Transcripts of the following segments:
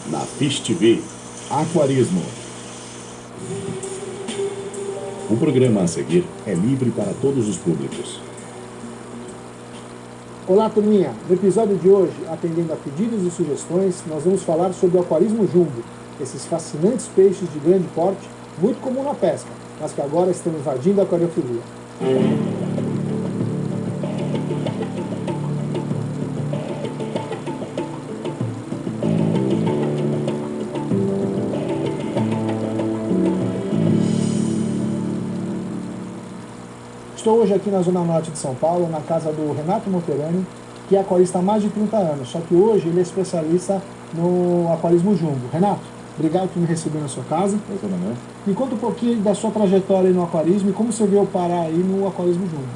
na Fish TV, Aquarismo. O programa a seguir é livre para todos os públicos. Olá, turminha! No episódio de hoje, atendendo a pedidos e sugestões, nós vamos falar sobre o aquarismo jumbo, esses fascinantes peixes de grande porte, muito comum na pesca, mas que agora estão invadindo a aquariofilia. Estou hoje aqui na Zona Norte de São Paulo, na casa do Renato Monterani, que é aquarista há mais de 30 anos, só que hoje ele é especialista no aquarismo jumbo. Renato, obrigado por me receber na sua casa. Me conta um pouquinho da sua trajetória aí no aquarismo e como você veio parar aí no aquarismo jumbo.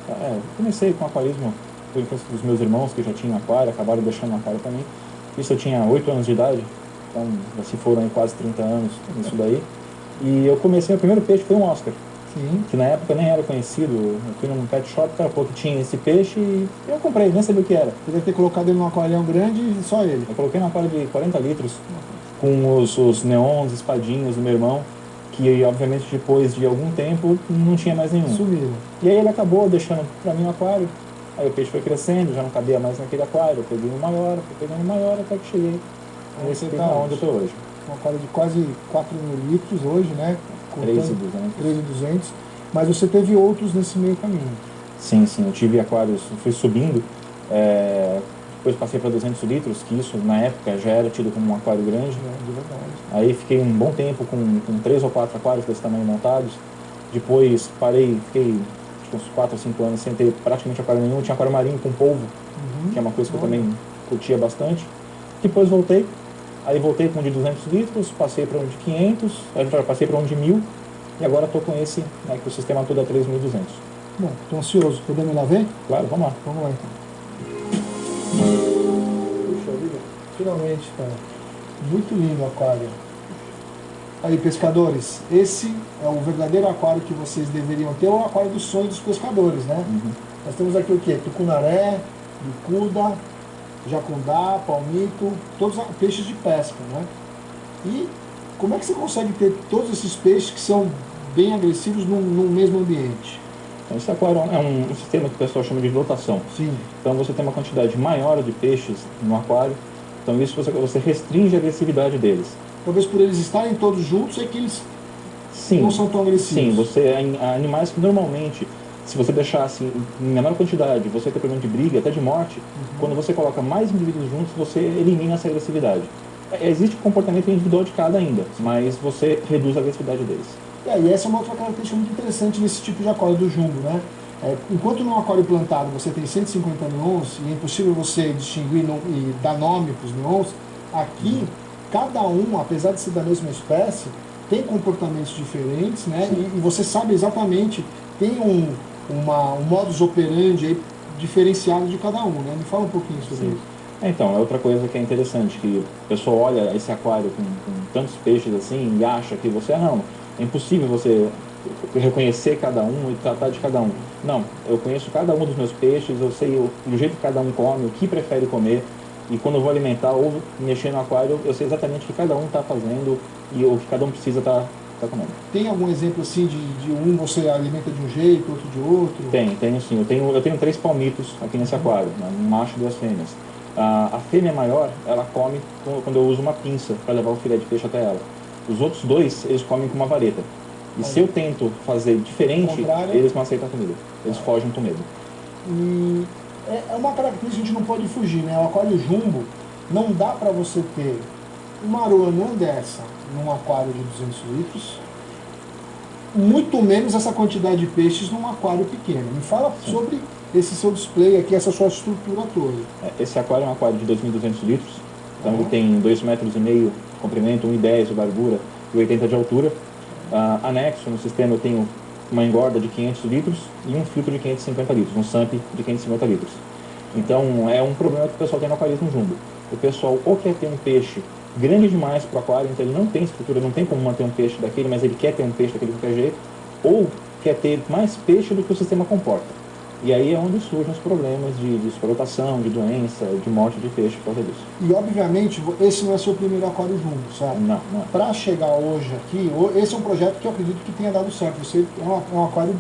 Eu comecei com aquarismo por influência dos meus irmãos, que já tinham aquário, acabaram deixando o aquário também. Isso eu tinha 8 anos de idade, então já se foram aí quase 30 anos nisso daí. E eu comecei, o primeiro peixe foi um Oscar. Sim. Que na época nem era conhecido. Eu fui num pet shop, cara, falou que tinha esse peixe e eu comprei, nem sabia o que era. Você deve ter colocado ele num aquarião grande e só ele. Eu coloquei num aquário de 40 litros, com os neons, espadinhos do meu irmão, que obviamente depois de algum tempo não tinha mais nenhum. Sumiram. E aí ele acabou deixando pra mim o aquário. Aí o peixe foi crescendo, já não cabia mais naquele aquário. Eu peguei um maior, fui pegando um maior até que cheguei nesse peixe onde eu tô hoje. Um aquário de quase 4.000 litros hoje, né? 3.200. Mas você teve outros nesse meio caminho. Sim, eu tive aquários, fui subindo, depois passei para 200 litros, que isso na época já era tido como um aquário grande. De verdade. Aí fiquei um bom tempo com 3 ou 4 aquários desse tamanho montados. Depois parei, fiquei uns 4 ou 5 anos sem ter praticamente aquário nenhum. Tinha aquário marinho com polvo, que é uma coisa que eu também curtia bastante. Depois voltei. Aí voltei com um de 200 litros, passei para um de 500, aí passei para um de 1.000 e agora estou com esse, né, que o sistema todo é 3.200. Bom, estou ansioso. Podemos ir lá ver? Claro, vamos lá. Vamos lá então. Puxa vida, finalmente, cara. Muito lindo o aquário. Aí, pescadores, esse é o verdadeiro aquário que vocês deveriam ter, o aquário dos sonhos dos pescadores, né? Nós temos aqui o quê? Tucunaré, bicuda, jacundá, palmito, todos peixes de pesca, né? E como é que você consegue ter todos esses peixes que são bem agressivos num mesmo ambiente? Então, esse aquário é um sistema que o pessoal chama de lotação. Sim. Então você tem uma quantidade maior de peixes no aquário, então isso você restringe a agressividade deles. Talvez por eles estarem todos juntos é que eles não são tão agressivos. Sim, animais que normalmente, se você deixar assim, em menor quantidade, você tem problema de briga, até de morte, quando você coloca mais indivíduos juntos, você elimina essa agressividade. Existe o comportamento individual de cada ainda, mas você reduz a agressividade deles. E essa é uma outra característica muito interessante nesse tipo de aquário do jumbo, né? Enquanto num aquário plantado você tem 150 neons e é impossível você distinguir e dar nome para os neons, aqui cada um, apesar de ser da mesma espécie, tem comportamentos diferentes, né? E você sabe exatamente, tem um modus operandi aí diferenciado de cada um, né? Me fala um pouquinho sobre isso. Então, é outra coisa que é interessante, que o pessoal olha esse aquário com tantos peixes assim e acha que você, não, é impossível você reconhecer cada um e tratar de cada um. Não, eu conheço cada um dos meus peixes, eu sei o jeito que cada um come, o que prefere comer, e quando eu vou alimentar ou mexer no aquário, eu sei exatamente o que cada um está fazendo e o que cada um precisa estar comendo. Tem algum exemplo assim de um você alimenta de um jeito, outro de outro? Tenho sim. Eu tenho 3 palmitos aqui nesse aquário, né? Um macho e 2 fêmeas. A fêmea maior, ela come quando eu uso uma pinça para levar o filé de peixe até ela. Os outros 2, eles comem com uma vareta. E se eu tento fazer diferente, eles não aceitam a comida. Eles fogem com medo. E é uma característica que a gente não pode fugir, né? O aquário jumbo, não dá para você ter uma aroanã dessa num aquário de 200 litros, muito menos essa quantidade de peixes num aquário pequeno. Me fala sobre esse seu display aqui, essa sua estrutura toda. Esse aquário é um aquário de 2.200 litros, então ele tem 2,5 metros de comprimento, 1,10 de largura e 80 de altura. Anexo no sistema eu tenho uma engorda de 500 litros e um filtro de 550 litros, um SAMP de 550 litros. Então é um problema que o pessoal tem no aquarismo jumbo. O pessoal ou quer ter um peixe grande demais para o aquário, então ele não tem estrutura, não tem como manter um peixe daquele, mas ele quer ter um peixe daquele de qualquer jeito, ou quer ter mais peixe do que o sistema comporta. E aí é onde surgem os problemas de exploração, de doença, de morte de peixe por causa disso. E obviamente esse não é seu primeiro aquário jumbo, certo? Não, não é. Para chegar hoje aqui, esse é um projeto que eu acredito que tenha dado certo. Você é um aquário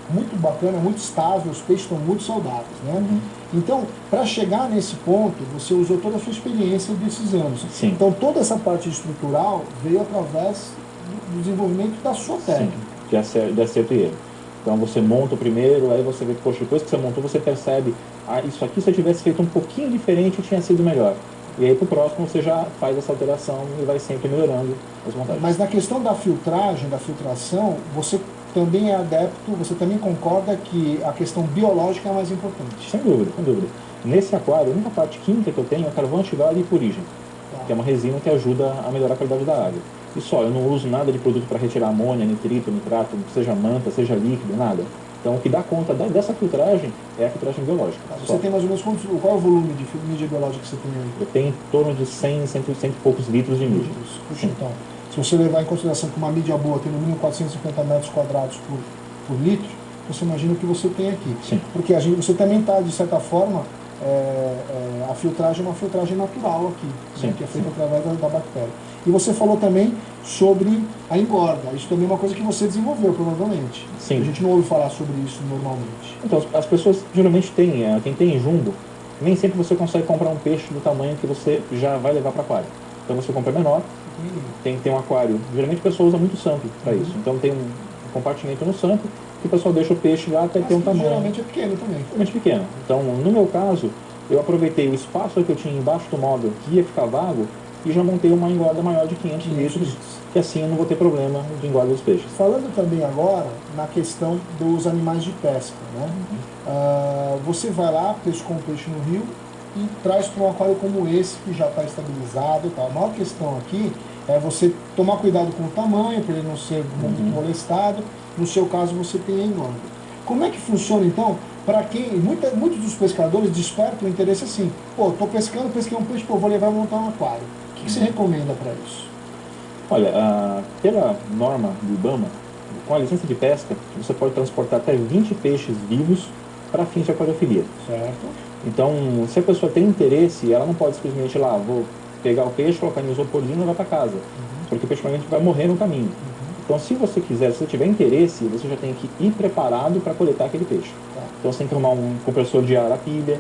muito bacana, muito estável, os peixes estão muito saudáveis, né? Uhum. Então, para chegar nesse ponto, você usou toda a sua experiência desses anos. Sim. Então, toda essa parte estrutural veio através do desenvolvimento da sua técnica. Sim, de acerto e erro. Então você monta o primeiro, aí você vê que, poxa, depois que você montou, você percebe, isso aqui se eu tivesse feito um pouquinho diferente, tinha sido melhor. E aí pro próximo você já faz essa alteração e vai sempre melhorando as montagens. Mas na questão da filtragem, da filtração, você também é adepto, você também concorda que a questão biológica é mais importante? Sem dúvida, sem dúvida. Nesse aquário, a única parte química que eu tenho é carvão atividade e purigem, que é uma resina que ajuda a melhorar a qualidade da água. E só, eu não uso nada de produto para retirar amônia, nitrito, nitrato, seja manta, seja líquido, nada. Então o que dá conta dessa filtragem é a filtragem biológica. Você tem mais ou menos qual é o volume de mídia biológica que você tem aí? Eu tenho em torno de 100 e poucos litros de mídia. Puxa, então, se você levar em consideração que uma mídia boa tem no mínimo 450 metros quadrados por litro, você imagina o que você tem aqui. Sim. Porque você também está, de certa forma, a filtragem é uma filtragem natural aqui, sim, né, que é feita através da bactéria. E você falou também sobre a engorda. Isso também é uma coisa que você desenvolveu, provavelmente. Sim. A gente não ouve falar sobre isso normalmente. Então, as pessoas geralmente têm, quem tem jumbo, nem sempre você consegue comprar um peixe do tamanho que você já vai levar para aquário. Então você compra menor, tem um aquário. Geralmente a pessoa usa muito sample para isso. Então tem um compartimento no sample que o pessoal deixa o peixe lá até ter um tamanho. Geralmente é pequeno também. Geralmente pequeno. Então, no meu caso, eu aproveitei o espaço que eu tinha embaixo do móvel, que ia ficar vago, e já montei uma engorda maior de 500 litros, que assim eu não vou ter problema de engorda dos peixes. Falando também agora na questão dos animais de pesca, né? Você vai lá, pescou um peixe no rio e traz para um aquário como esse, que já está estabilizado e tal. A maior questão aqui é você tomar cuidado com o tamanho, para ele não ser muito molestado. No seu caso, você tem a engorda. Como é que funciona, então, para quem... Muitos dos pescadores despertam o interesse assim, pô, estou pescando, pesquei um peixe, pô, vou levar e montar um aquário. O que você recomenda para isso? Olha, pela norma do IBAMA, com a licença de pesca, você pode transportar até 20 peixes vivos para fins de aquariofilia. Certo. Então, se a pessoa tem interesse, ela não pode simplesmente ir lá, vou pegar o peixe, colocar no isoporzinho e levar para casa, porque o peixe provavelmente vai morrer no caminho. Então, se você quiser, se você tiver interesse, você já tem que ir preparado para coletar aquele peixe. Então, você tem que arrumar um compressor de ar a pilha,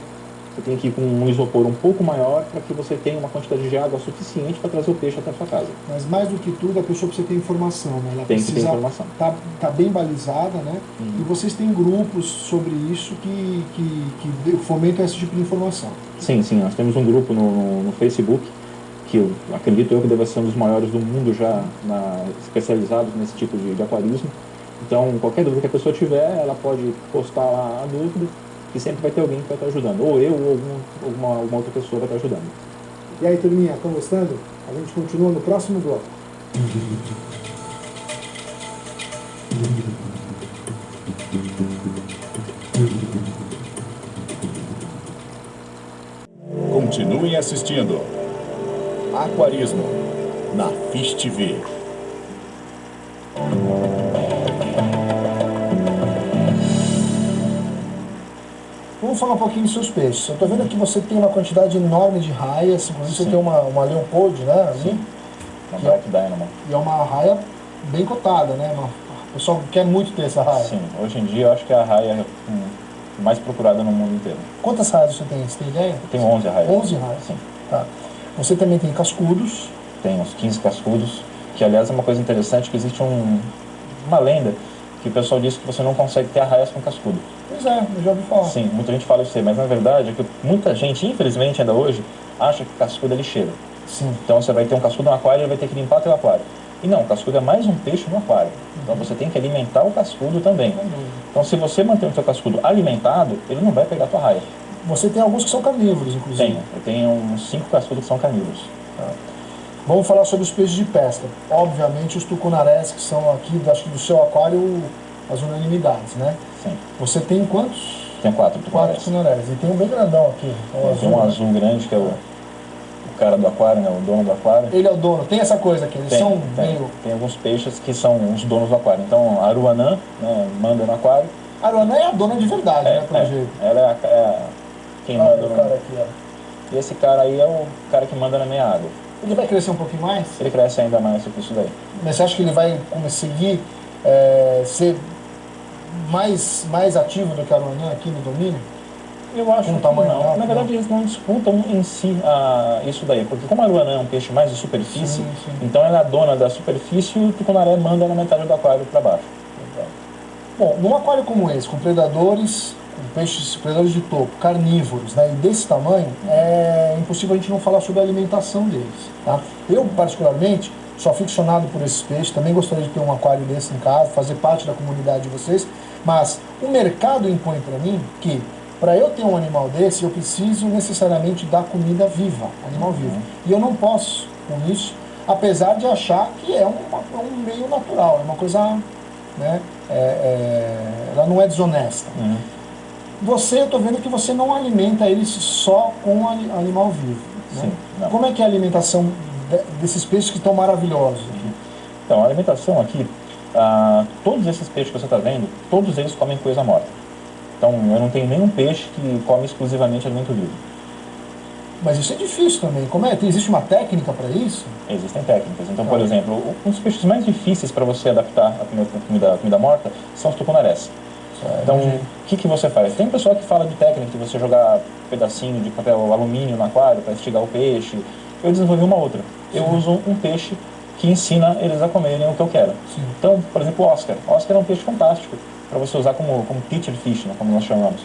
você tem que ir com um isopor um pouco maior para que você tenha uma quantidade de água suficiente para trazer o peixe até a sua casa. Mas mais do que tudo, a pessoa precisa ter informação, né? Ela Tem que precisa ter informação. tá bem balizada, né? E vocês têm grupos sobre isso que fomentam esse tipo de informação. Sim, nós temos um grupo no Facebook, que eu acredito que deve ser um dos maiores do mundo já especializados nesse tipo de aquarismo. Então, qualquer dúvida que a pessoa tiver, ela pode postar lá a dúvida, e sempre vai ter alguém que vai estar ajudando. Ou eu, ou alguma outra pessoa vai estar ajudando. E aí, turminha, estão gostando? A gente continua no próximo bloco. Continue assistindo Aquarismo na Fish TV. Vamos falar um pouquinho dos seus peixes. Eu estou vendo que você tem uma quantidade enorme de raias, inclusive você tem uma Leopold, né? Ali, Uma Black Dynamo. e é uma raia bem cotada, né? O pessoal quer muito ter essa raia. Sim, hoje em dia eu acho que a raia mais procurada no mundo inteiro. Quantas raias você tem? Você tem ideia? Eu tenho 11 raias. 11 raias? Sim. Tá. Você também tem cascudos. Tem uns 15 cascudos, que aliás é uma coisa interessante, que existe uma lenda que o pessoal diz que você não consegue ter arraias com cascudo. Pois é, eu já ouvi falar. Sim, muita gente fala isso aí, mas na verdade é que muita gente, infelizmente ainda hoje, acha que cascudo é lixeira. Sim. Então você vai ter um cascudo no aquário e vai ter que limpar teu aquário. E não, o cascudo é mais um peixe no aquário. Então você tem que alimentar o cascudo também. Então se você manter o seu cascudo alimentado, ele não vai pegar a tua raia. Você tem alguns que são carnívoros, inclusive. Eu tenho uns 5 cascudos que são carnívoros. Tá. Vamos falar sobre os peixes de pesca. Obviamente os tucunarés, que são aqui, acho que do seu aquário, as unanimidades, né? Sim. Você tem quantos? Tem 4 4 tucunarés. tucunarés. E tem um bem grandão aqui. Tem um azul grande, que é o cara do aquário, né? O dono do aquário. Ele é o dono. Tem essa coisa aqui, eles são meio... Tem alguns peixes que são os donos do aquário. Então, a aruanã, né, manda no aquário, A Aruanã é a dona de verdade, né, pelo jeito. Ela quem Olha manda o cara aqui, ó. E esse cara aí é o cara que manda na minha água. Ele vai crescer um pouquinho mais? Ele cresce ainda mais do que isso daí. Mas você acha que ele vai conseguir ser mais ativo do que a Aruanã aqui no domínio? Eu acho Com que tamanho não. alto, Na verdade, eles não disputam em si isso daí. Porque como a Aruanã é um peixe mais de superfície, Sim. então ela é a dona da superfície e o tucunaré manda na metade do aquário para baixo. Bom, num aquário como esse, com predadores, com peixes, predadores de topo, carnívoros, né, e desse tamanho, é impossível a gente não falar sobre a alimentação deles. Tá? Eu, particularmente, sou aficionado por esses peixes, também gostaria de ter um aquário desse em casa, fazer parte da comunidade de vocês, mas o mercado impõe para mim que, para eu ter um animal desse, eu preciso necessariamente dar comida viva, animal vivo. E eu não posso com isso, apesar de achar que é um meio natural, é uma coisa... Né? Ela não é desonesta. Você, eu estou vendo que você não alimenta eles só com animal vivo. Né? Sim, não. Como é que é a alimentação desses peixes que estão maravilhosos aqui? Então, a alimentação aqui, todos esses peixes que você está vendo, todos eles comem coisa morta. Então, eu não tenho nenhum peixe que come exclusivamente alimento vivo. Mas isso é difícil também. Como é? Existe uma técnica para isso? Existem técnicas. Então, por exemplo, um dos peixes mais difíceis para você adaptar a comida morta são os tucunarés. Então, o que você faz? Tem pessoal que fala de técnica de você jogar pedacinho de papel alumínio no aquário para estigar o peixe. Eu desenvolvi uma outra. Eu uso um peixe que ensina eles a comerem o que eu quero. Sim. Então, por exemplo, o Oscar. O Oscar é um peixe fantástico para você usar como teacher fish, né, como nós chamamos.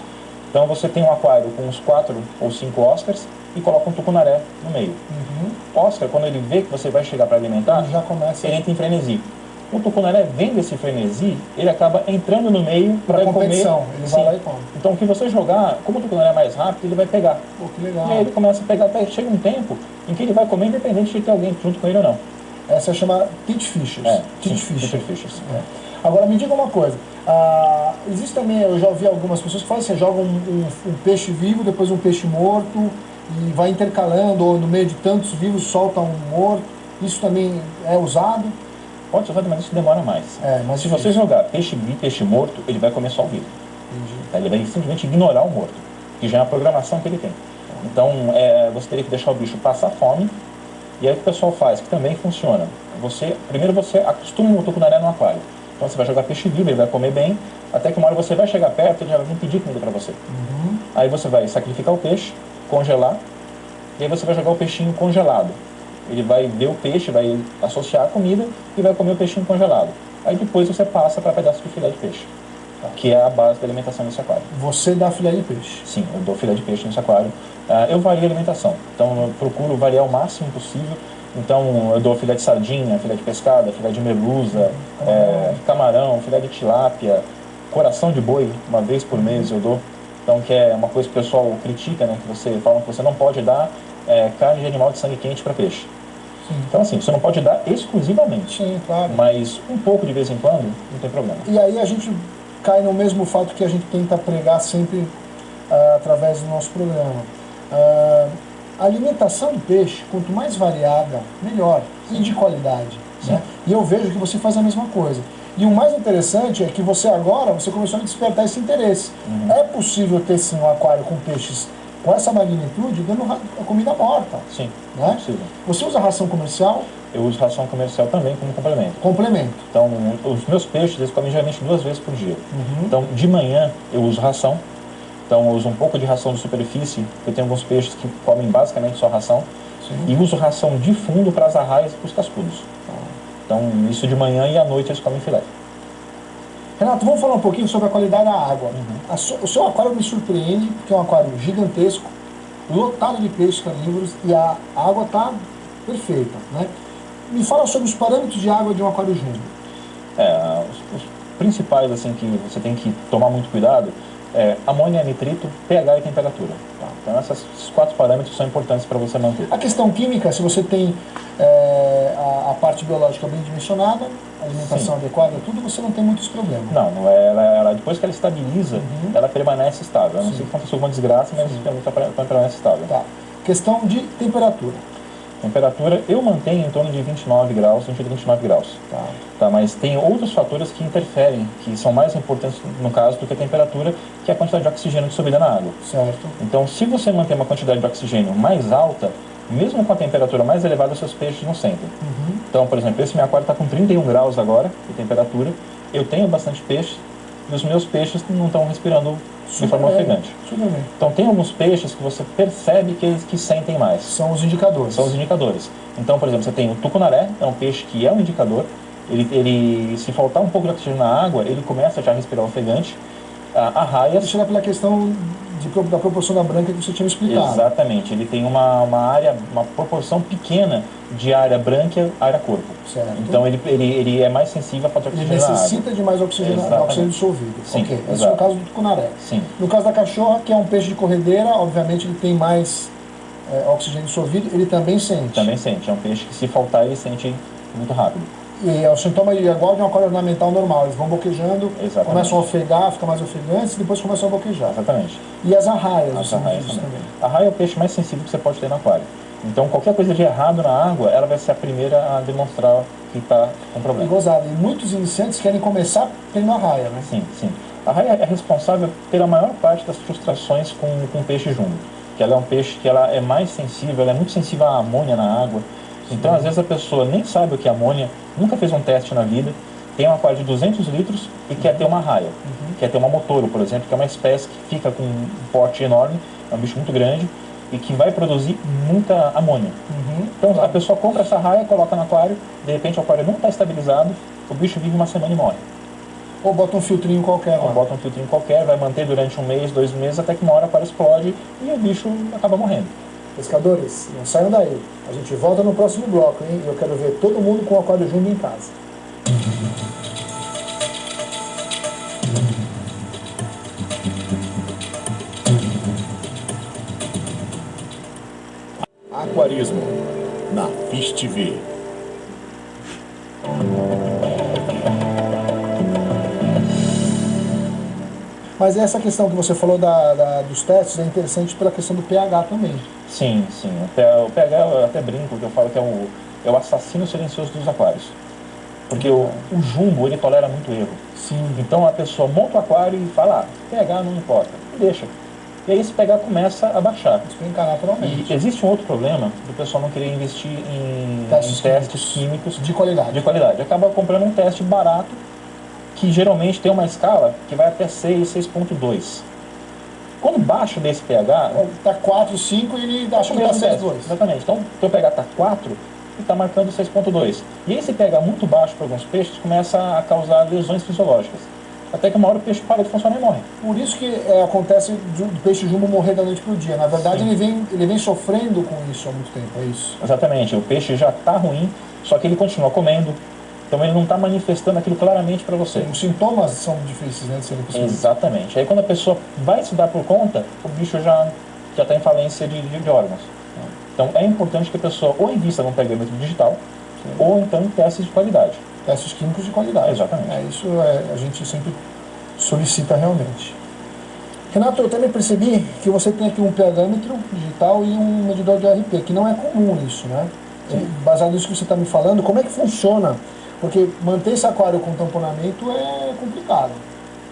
Então, você tem um aquário com uns 4 ou 5 Oscars e coloca um tucunaré no meio. O Oscar, quando ele vê que você vai chegar para alimentar, Ele já começa. ele entra em frenesi. O tucunaré, vendo esse frenesi, ele acaba entrando no meio para comer. Ele vai lá e come. Então, o que você jogar, como o tucunaré é mais rápido, ele vai pegar. Pô, que legal. E aí ele começa a pegar, até chega um tempo em que ele vai comer independente de ter alguém junto com ele ou não. Essa chama teach fishers. Teach fishers. Agora, me diga uma coisa. Existe também, eu já ouvi algumas pessoas que falam assim, jogam um peixe vivo, depois um peixe morto, e vai intercalando, ou no meio de tantos vivos solta um morto. Isso também é usado? Pode ser usado, mas isso demora mais. Mas se você jogar peixe vivo e peixe morto, ele vai comer só o vivo. Ele vai simplesmente ignorar o morto, que já é a programação que ele tem. Então, você teria que deixar o bicho passar fome. E aí o que o pessoal faz, que também funciona. Primeiro você acostuma o tucunaré no aquário. Então você vai jogar peixe vivo, ele vai comer bem, até que uma hora você vai chegar perto, ele já vai vir pedir comida para você. Aí você vai sacrificar o peixe, congelar, e aí você vai jogar o peixinho congelado. Ele vai ver o peixe, vai associar a comida e vai comer o peixinho congelado. Aí depois você passa para pedaço de filé de peixe, que é a base da alimentação desse aquário. Você dá filé de peixe? Sim, eu dou filé de peixe nesse aquário. Eu vario a alimentação, então eu procuro variar o máximo possível. Então eu dou filé de sardinha, filé de pescada, filé de merluza, camarão, filé de tilápia, coração de boi, uma vez por mês eu dou. Então, que é uma coisa que o pessoal critica, né? Que você fala que você não pode dar carne de animal de sangue quente para peixe. Sim. Então, assim, você não pode dar exclusivamente. Sim, claro. Mas um pouco de vez em quando, não tem problema. E aí a gente cai no mesmo fato que a gente tenta pregar sempre através do nosso programa. A alimentação do peixe, quanto mais variada, melhor, e de qualidade. Né? E eu vejo que você faz a mesma coisa. E o mais interessante é que você começou a despertar esse interesse. É possível ter sim um aquário com peixes com essa magnitude dando a comida morta. Sim, né? é possível. Você usa ração comercial? Eu uso ração comercial também como complemento. Complemento. Então, os meus peixes, eles comem geralmente 2 vezes por dia. Então, de manhã eu uso ração. Então, eu uso um pouco de ração de superfície, porque tem alguns peixes que comem basicamente só ração. Sim. E uso ração de fundo para as arraias e para os cascudos. Então, isso de manhã e à noite eles comem filé. Renato, vamos falar um pouquinho sobre a qualidade da água. O seu aquário me surpreende, porque é um aquário gigantesco, lotado de peixes carnívoros, e a água está perfeita. Né? Me fala sobre os parâmetros de água de um aquário júnior. Os principais assim, que você tem que tomar muito cuidado amônia, nitrito, pH e temperatura. Tá? Então esses 4 parâmetros são importantes para você manter. A questão química, se você tem a parte biológica bem dimensionada, alimentação adequada, tudo, você não tem muitos problemas. Não, ela depois que ela estabiliza, ela permanece estável. Eu não sei se aconteceu alguma desgraça, mas ela permanece estável. Tá. Questão de temperatura. Temperatura eu mantenho em torno de 29 graus, 28 a 29 graus. Tá, mas tem outros fatores que interferem, que são mais importantes no caso do que a temperatura, que é a quantidade de oxigênio dissolvida na água. Certo. Então, se você manter uma quantidade de oxigênio mais alta, mesmo com a temperatura mais elevada, seus peixes não sentem. Então, por exemplo, esse meu aquário está com 31 graus agora de temperatura, eu tenho bastante peixe e os meus peixes não estão respirando de forma ofegante. Então, tem alguns peixes que você percebe que eles que sentem mais. São os indicadores. São os indicadores. Então, por exemplo, você tem o tucunaré, é um peixe que é um indicador. Ele se faltar um pouco de oxigênio na água, ele começa já a respirar ofegante. A raia... Isso é pela questão da proporção da branca que você tinha explicado. Exatamente. Ele tem uma proporção pequena de área branca, área corpo. Certo. Então, ele é mais sensível à falta de oxigênio na água. Ele necessita de mais oxigênio dissolvido. Sim, ok. Esse é o caso do tucunaré. Sim. No caso da cachorra, que é um peixe de corredeira, obviamente ele tem mais oxigênio dissolvido, ele também sente. Também sente. É um peixe que, se faltar, ele sente muito rápido. E é o sintoma igual de um aquário ornamental normal. Eles vão boquejando, começam a ofegar, ficam mais ofegantes e depois começam a boquejar. Exatamente. E as arraias? As arraias também. A arraia é o peixe mais sensível que você pode ter no aquário. Então, qualquer coisa de errado na água, ela vai ser a primeira a demonstrar que está com problema. E gozado. E muitos iniciantes querem começar tendo arraia, né? Sim, sim. A arraia é responsável pela maior parte das frustrações com o peixe jumbo. Que ela é um peixe que ela é mais sensível, ela é muito sensível à amônia na água. Então, às vezes, a pessoa nem sabe o que é amônia, nunca fez um teste na vida, tem um aquário de 200 litros e quer ter uma arraia. Quer ter uma motoro, por exemplo, que é uma espécie que fica com um porte enorme, é um bicho muito grande, e que vai produzir muita amônia. Então, a pessoa compra essa arraia, coloca no aquário, de repente o aquário não está estabilizado, o bicho vive uma semana e morre. Ou bota um filtrinho qualquer. Ou bota um filtrinho qualquer, vai manter durante 1 mês, 2 meses, até que uma hora o aquário explode e o bicho acaba morrendo. Pescadores, não saiam daí. A gente volta no próximo bloco, hein? Eu quero ver todo mundo com o aquário jumbo em casa. Aquarismo, na Fish TV. Mas essa questão que você falou dos testes é interessante pela questão do pH também. Sim, sim. O pH, eu até brinco, que eu falo que é o assassino silencioso dos aquários. Porque o jumbo, ele tolera muito erro. Sim. Então a pessoa monta o aquário e fala, pH não importa, deixa. E aí esse pH começa a baixar. Despencar naturalmente. E existe um outro problema do pessoal não querer investir em testes químicos de qualidade. Acaba comprando um teste barato, que geralmente tem uma escala que vai até 6, 6.2. Quando baixa desse pH... Está 4, 5 e ele acha que está 6.2. Exatamente. Então, o teu pH está 4 e está marcando 6.2. E esse pH muito baixo para alguns peixes começa a causar lesões fisiológicas. Até que uma hora o peixe para de funcionar e morre. Por isso que acontece do peixe jumbo morrer da noite para o dia. Na verdade, ele vem sofrendo com isso há muito tempo, é isso? Exatamente. O peixe já está ruim, só que ele continua comendo. Então ele não está manifestando aquilo claramente para você. Os sintomas são difíceis, né, de serem possíveis. Exatamente. Aí quando a pessoa vai se dar por conta, o bicho já está em falência de órgãos. Então é importante que a pessoa ou invista num pegamento digital, ou então em testes de qualidade. Testes químicos de qualidade. Exatamente. Isso a gente sempre solicita realmente. Renato, eu também percebi que você tem aqui um pHmetro digital e um medidor de RP, que não é comum isso, né? Baseado nisso que você está me falando, como é que funciona? Porque manter esse aquário com tamponamento é complicado.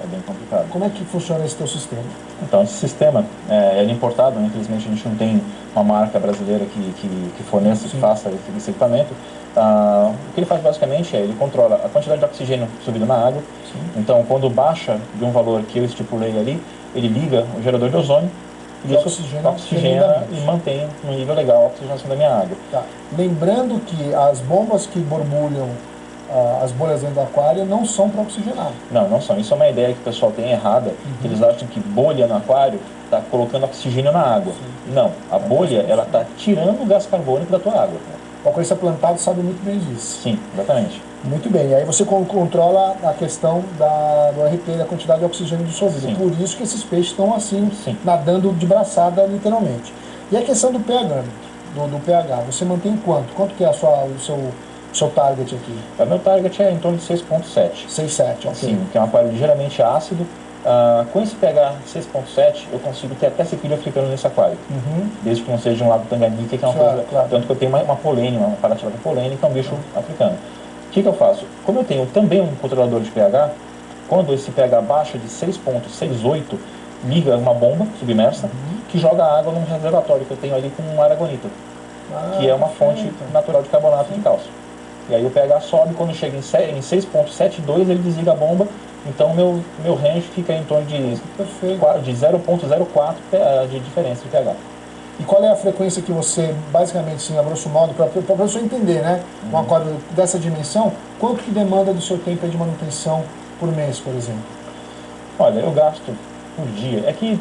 É bem complicado. Como é que funciona esse teu sistema? Então, esse sistema é importado, né? Infelizmente a gente não tem uma marca brasileira que forneça, que faça esse equipamento. O que ele faz basicamente ele controla a quantidade de oxigênio subido na água. Sim. Então, quando baixa de um valor que eu estipulei ali, ele liga o gerador de ozônio e isso oxigena e mantém no nível legal a oxigenação da minha água. Tá. Lembrando que as bombas que borbulham as bolhas dentro do aquário não são para oxigenar. Não são. Isso é uma ideia que o pessoal tem errada, que eles acham que bolha no aquário está colocando oxigênio na água. Sim. Não, a bolha ela está tirando o gás carbônico da tua água. O aquarista plantado sabe muito bem disso. Sim, exatamente. Muito bem, e aí você controla a questão do RP, da quantidade de oxigênio dissolvido. Sim. Por isso que esses peixes estão assim, sim, nadando de braçada, literalmente. E a questão do pH, do pH, você mantém quanto? Quanto que é o seu target aqui? O meu target é em torno de 6.7. 6,7, ok. Sim, que é um aquário ligeiramente ácido, Com esse pH 6.7, eu consigo ter até cipílio africano nesse aquário. Desde que não seja um lago Tanganica, que é uma coisa... Claro. Tanto que eu tenho uma polênia, uma paratirada polênica, que é um bicho africano. O que eu faço? Como eu tenho também um controlador de pH, quando esse pH baixa de 6.68, liga uma bomba submersa que joga água num reservatório que eu tenho ali com aragonita, que é uma fonte natural de carbonato de cálcio. E aí o pH sobe, quando chega em 6.72 ele desliga a bomba, então meu range fica em torno de 0.04 de diferença de pH. E qual é a frequência que você, basicamente, assim, a grosso modo, para a pessoa entender, né? Um aquário dessa dimensão, quanto que demanda do seu tempo de manutenção por mês, por exemplo? Olha, eu gasto por dia. É que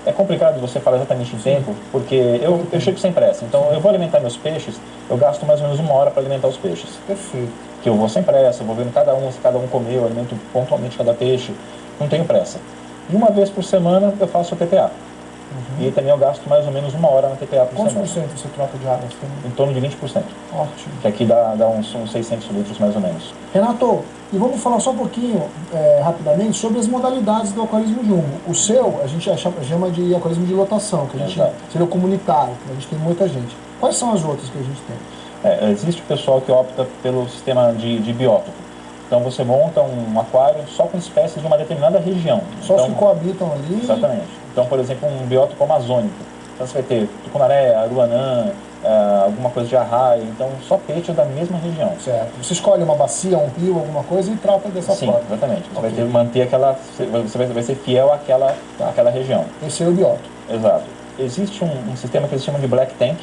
é complicado você falar exatamente em tempo, porque eu chego sem pressa. Então, eu vou alimentar meus peixes, eu gasto mais ou menos 1 hora para alimentar os peixes. Perfeito. Que eu vou sem pressa, eu vou vendo cada um, se cada um comeu, eu alimento pontualmente cada peixe, não tenho pressa. E uma vez por semana eu faço o TPA. E aí também eu gasto mais ou menos 1 hora na TPA por semana. Quantos por cento você troca de água? Em torno de 20%. Ótimo. Que aqui dá uns 600 litros mais ou menos. Renato, e vamos falar só um pouquinho, rapidamente, sobre as modalidades do aquarismo jumbo. O seu, a gente chama de aquarismo de lotação, que a gente seria o comunitário, que a gente tem muita gente. Quais são as outras que a gente tem? Existe o pessoal que opta pelo sistema de biótopo. Então você monta um aquário só com espécies de uma determinada região. Só os que coabitam ali? Exatamente. Então, por exemplo, um biótopo amazônico. Então você vai ter tucunaré, aruanã, alguma coisa de arraia, então só peixes da mesma região. Certo. Você escolhe uma bacia, um rio, alguma coisa e trata dessa forma. Sim, exatamente. Você vai ter que manter aquela... Você vai ser fiel àquela região. Esse é o biótopo. Exato. Existe um sistema que eles chamam de black tank,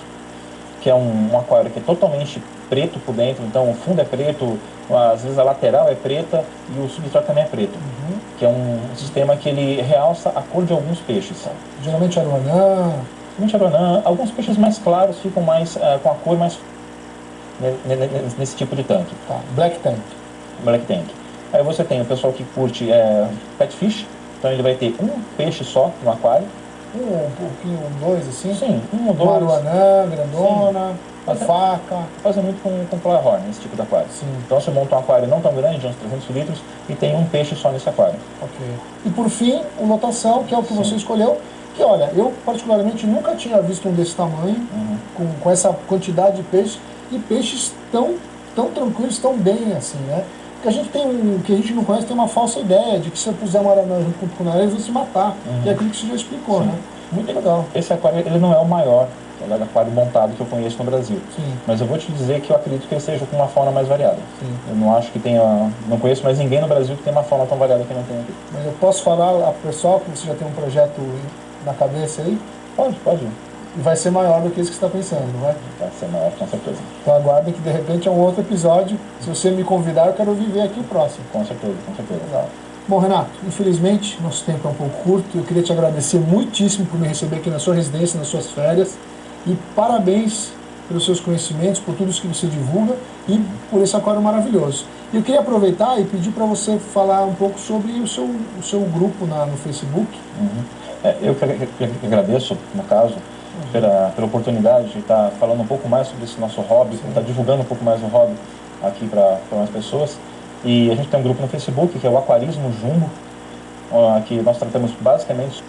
que é um aquário que é totalmente preto por dentro, então o fundo é preto, às vezes a lateral é preta e o substrato também é preto, que é um sistema que ele realça a cor de alguns peixes. Geralmente aruanã. Alguns peixes mais claros ficam mais com a cor mais nesse tipo de tanque. Tá. Black tank. Black tank. Aí você tem o pessoal que curte pet fish, então ele vai ter um peixe só no aquário. Um pouquinho, dois assim? Sim, um ou dois. Uma aruanã, grandona, uma faca. Fazem muito com Flyhorn, esse tipo de aquário. Sim. Então você monta um aquário não tão grande, de uns 300 litros, e tem um peixe só nesse aquário. Ok. E por fim, o lotação, que é o que você escolheu, que olha, eu particularmente nunca tinha visto um desse tamanho, com essa quantidade de peixes, e peixes tão tranquilos, tão bem assim, né? Porque a gente tem que a gente não conhece, tem uma falsa ideia de que se eu puser uma aranha junto com o tucunaré, eles vão se matar. E é aquilo que você já explicou, né? Muito legal. Esse aquário, ele não é o maior aquário montado que eu conheço no Brasil. Sim. Mas eu vou te dizer que eu acredito que ele seja com uma fauna mais variada. Sim. Eu não acho que tenha... Não conheço mais ninguém no Brasil que tenha uma fauna tão variada que não tem aqui. Mas eu posso falar ao pessoal que você já tem um projeto na cabeça aí? Pode. E vai ser maior do que esse que você está pensando, não vai? Vai ser maior, com certeza. Então aguardem que de repente é um outro episódio. Se você me convidar, eu quero viver aqui o próximo. Com certeza. Legal. Bom, Renato, infelizmente nosso tempo é um pouco curto. Eu queria te agradecer muitíssimo por me receber aqui na sua residência, nas suas férias. E parabéns pelos seus conhecimentos, por tudo isso que você divulga e por esse aquário maravilhoso. E eu queria aproveitar e pedir para você falar um pouco sobre o seu grupo no Facebook. Eu que agradeço, no caso, pela oportunidade de estar falando um pouco mais sobre esse nosso hobby, estar divulgando um pouco mais o hobby aqui para mais pessoas. E a gente tem um grupo no Facebook que é o Aquarismo Jumbo, que nós tratamos basicamente